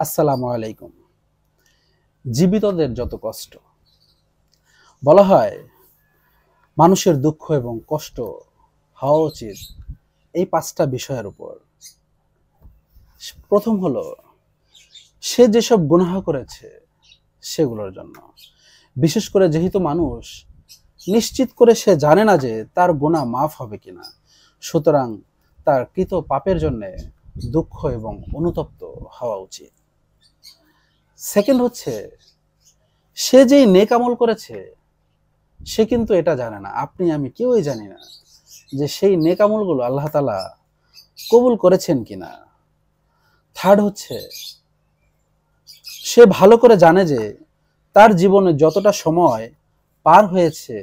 আসসালামু আলাইকুম। জীবিতদের যত কষ্ট, বলা হয় মানুষের দুঃখ এবং কষ্ট হওয়া উচিত এই 5টা বিষয়ের উপর। প্রথম হলো সে যেসব গুনাহ করেছে সেগুলোর জন্য। বিশেষ করে যেহেতু মানুষ নিশ্চিত করে সে জানে না যে তার গুনাহ মাফ হবে কিনা, সুতরাং তার কৃত পাপের জন্য দুঃখ এবং অনুতপ্ত হওয়া উচিত। সেকেন্ড হচ্ছে সে যেই নেক আমল করেছে সে কিন্তু এটা জানে না, আপনি আমি কেউই জানি না যে সেই নেক আমলগুলো আল্লাহ তাআলা কবুল করেছেন কিনা। থার্ড হচ্ছে সে ভালো করে জানে যে তার জীবনে যতটা সময় পার হয়েছে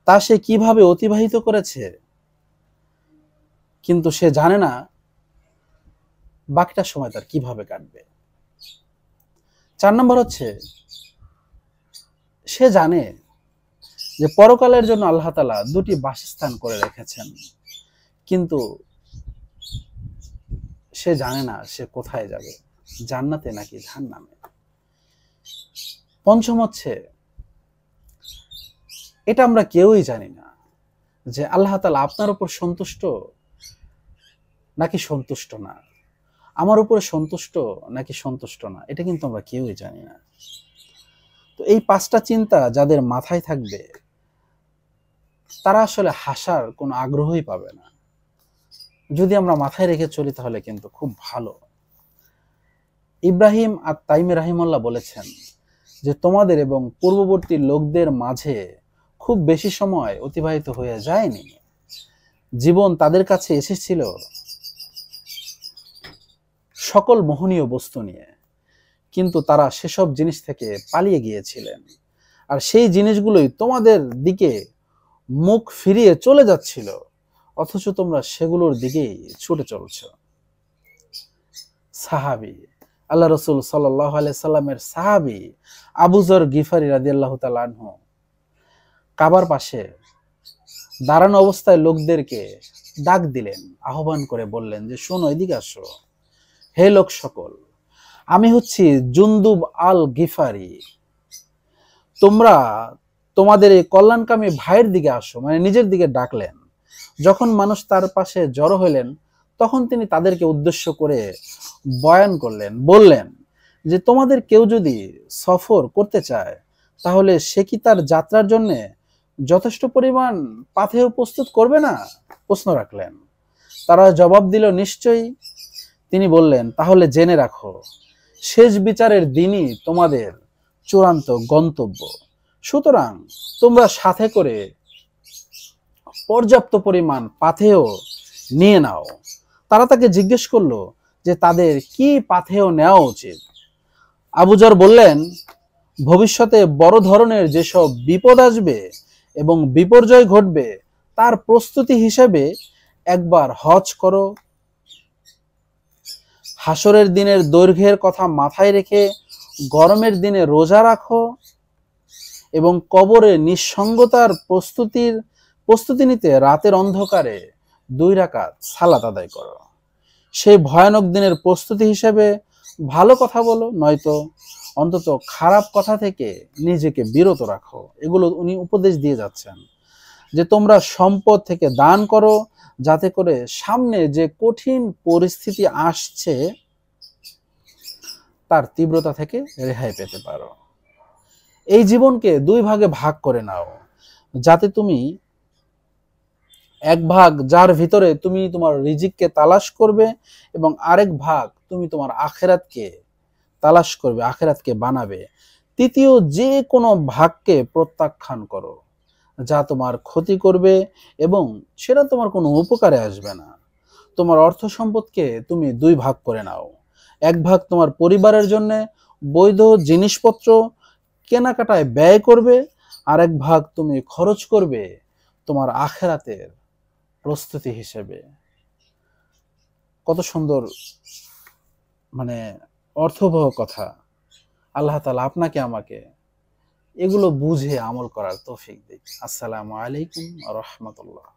তা সে কিভাবে অতিবাহিত করেছে, কিন্তু সে জানে না বাকিটা সময় তার কিভাবে কাটবে। 4 নম্বর হচ্ছে সে জানে যে পরকালের জন্য আল্লাহ তাআলা 2টি বাসস্থান করে রেখেছেন, কিন্তু সে জানে না সে কোথায় যাবে, জান্নাতে নাকি জাহান্নামে। পঞ্চম হচ্ছে এটা আমরা কেউই জানি না যে আল্লাহ তাআলা আপনার উপর সন্তুষ্ট নাকি সন্তুষ্ট না, আমার উপরে সন্তুষ্ট নাকি সন্তুষ্ট না, এটা কিন্তু আমরা কেউই জানি না। তো এই 5টা চিন্তা যাদের মাথায় থাকবে তারা আসলে হাসার কোনো আগ্রহই পাবে না। যদি আমরা মাথায় রেখে চলি তাহলে কিন্তু খুব ভালো। ইব্রাহিম আত-তাইমি রাহিমাহুল্লাহ বলেছেন যে তোমাদের এবং পূর্ববর্তী লোকদের মাঝে খুব বেশি সময় অতিবাহিত হয়ে যায়নি। জীবন তাদের কাছে এসেছিল সকল মোহনীয় বস্তু নিয়ে, কিন্তু তারা সেসব জিনিস থেকে পালিয়ে গিয়েছিলেন, আর সেই জিনিসগুলোই তোমাদের দিকে মুখ ফিরিয়ে চলে যাচ্ছিল, অথচ তোমরা সেগুলোর দিকেই ছুটে চলছ। সাহাবী আল্লাহ রাসূল সাল্লাল্লাহু আলাইহি সাল্লামের সাহাবী আবু যর গিফারি রাদিয়াল্লাহু তাআলা আনহু কাবার পাশে দাঁড়ানো অবস্থায় লোকদেরকে ডাক দিলেন, আহ্বান করে বললেন যে শোনো, এদিকে আসো, হে লোক সকল, আমি হচ্ছি জুনদুব আল গিফারি, তোমরা তোমাদের এই কল্যাণকামী ভাইয়ের দিকে আসো। মানে নিজের দিকে ডাকলেন। যখন মানুষ তার পাশে জড়ো হইলেন তখন তিনি তাদেরকে উদ্দেশ্য করে বয়ান করলেন, বললেন যে তোমাদের কেউ যদি সফর করতে চায় তাহলে সে কি তার যাত্রার জন্য যথেষ্ট পরিমাণ পাথেয় প্রস্তুত করবে না? প্রশ্ন রাখলেন। তারা জবাব দিল নিশ্চয়ই। তিনি বললেন তাহলে জেনে রাখো, শেষ বিচারের দিনই তোমাদের চূড়ান্ত গন্তব্য, সুতরাং তোমরা সাথে করে পর্যাপ্ত পরিমাণ পাথেয় নিয়ে নাও। তারা তাকে জিজ্ঞেস করলো যে তাদের কি পাথেয় নেওয়া উচিত। আবু যর বললেন, ভবিষ্যতে বড় ধরনের যেসব বিপদ আসবে এবং বিপর্যয় ঘটবে তার প্রস্তুতি হিসেবে একবার হজ করো, হাসরের দিনের দৈর্ঘ্যের কথা মাথায় রেখে গরমের দিনে রোজা রাখো এবং কবরে নিঃসঙ্গতার প্রস্তুতি নিতে রাতের অন্ধকারে 2 রাকাত সালাত আদায় করো। সেই ভয়ানক দিনের প্রস্তুতি হিসেবে ভালো কথা বলো, নয়তো অন্তত খারাপ কথা থেকে নিজেকে বিরত রাখো। এগুলো উনি উপদেশ দিয়ে যাচ্ছেন যে তোমরা সম্পদ থেকে দান করো, যাতে করে সামনে যে কঠিন পরিস্থিতি আসছে তার তীব্রতা থেকে রেহাই পেতে পারো। এই জীবনকে 2 ভাগে ভাগ করে নাও, যাতে তুমি এক ভাগ যার ভিতরে তুমি তোমার রিজিককে তালাশ করবে এবং আরেক ভাগ তুমি তোমার আখিরাতকে তালাশ করবে, আখিরাতকে বানাবে। তৃতীয় যে কোনো ভাগকে প্রত্যাখ্যান করো যা তোমার ক্ষতি করবে এবং সেটা তোমার কোনো উপকারে আসবে না। তোমার অর্থ সম্পদকে তুমি 2 ভাগ করে নাও। এক ভাগ তোমার পরিবারের জন্য বৈধ জিনিসপত্র কেনাকাটায় ব্যয় করবে, আর এক ভাগ তুমি খরচ করবে তোমার আখিরাতের প্রস্তুতি হিসেবে। কত সুন্দর মানে অর্থবহ কথা। আল্লাহ তাআলা আপনাকে আমাকে এগুলো বুঝে আমল করার তৌফিক দিক। আসসালামু আলাইকুম ওয়া রাহমাতুল্লাহ।